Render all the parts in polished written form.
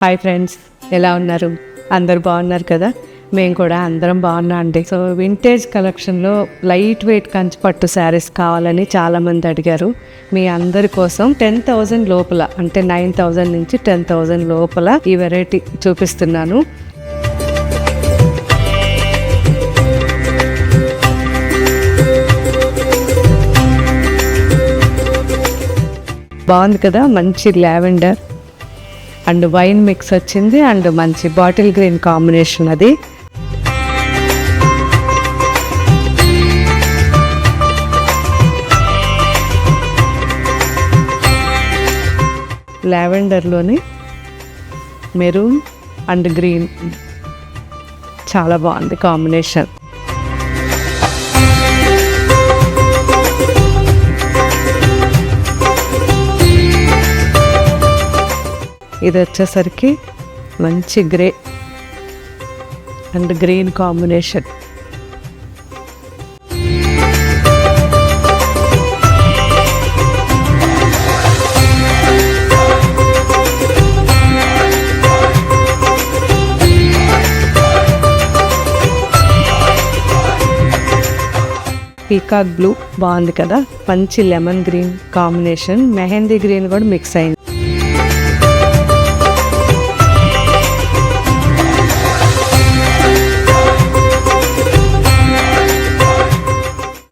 Hi friends, ఎలా ఉన్నారు? అందరు బాగున్నారు కదా? మేము కూడా అందరం బాగున్నాం అండి. సో వింటేజ్ కలెక్షన్లో లైట్ వెయిట్ కంచిపట్టు శారీస్ కావాలని చాలామంది అడిగారు. మీ అందరి కోసం 10,000 లోపల, అంటే 9,000 నుంచి 10,000 లోపల ఈ వెరైటీ చూపిస్తున్నాను. బాగుంది కదా, మంచి లావెండర్ అండ్ వైన్ మిక్స్ వచ్చింది అండ్ మంచి బాటిల్ గ్రీన్ కాంబినేషన్. అది లావెండర్లోని మెరూన్ అండ్ గ్రీన్, చాలా బాగుంది కాంబినేషన్. ఇది వచ్చేసరికి మంచి grey and green combination. Peacock blue బాగుంది కదా, మంచి lemon green combination, mehendi green కూడా మిక్స్ అయింది.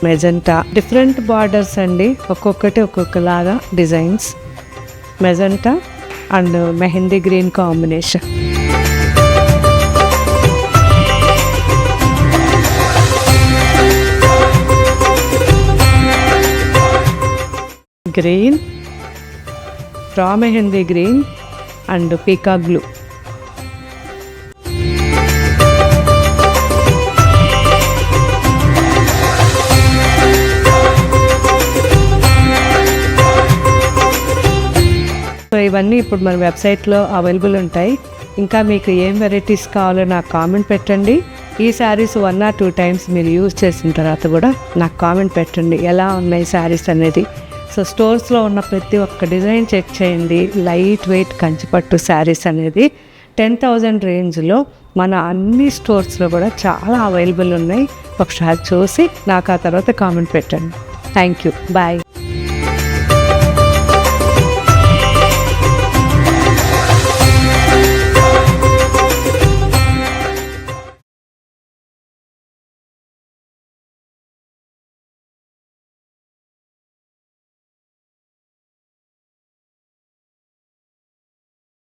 మెజెంటా, డిఫరెంట్ బార్డర్స్ అండి, ఒక్కొక్కటి ఒక్కొక్కలాగా designs. Magenta and mehendi green combination. Green, రా mehendi green and peacock blue. So ఇవన్నీ ఇప్పుడు మన వెబ్సైట్లో అవైలబుల్ ఉంటాయి. ఇంకా మీకు ఏం వెరైటీస్ కావాలో నాకు కామెంట్ పెట్టండి. ఈ శారీస్ 1 or 2 times మీరు యూజ్ చేసిన తర్వాత కూడా నాకు కామెంట్ పెట్టండి ఎలా ఉన్నాయి శారీస్ అనేది. సో స్టోర్స్లో ఉన్న ప్రతి ఒక్క డిజైన్ చెక్ చేయండి. లైట్ వెయిట్ కంచిపట్టు శారీస్ అనేది 10,000 రేంజ్లో మన అన్ని స్టోర్స్లో కూడా చాలా అవైలబుల్ ఉన్నాయి. ఒకసారి చూసి నాకు ఆ తర్వాత కామెంట్ పెట్టండి. Thank you, bye.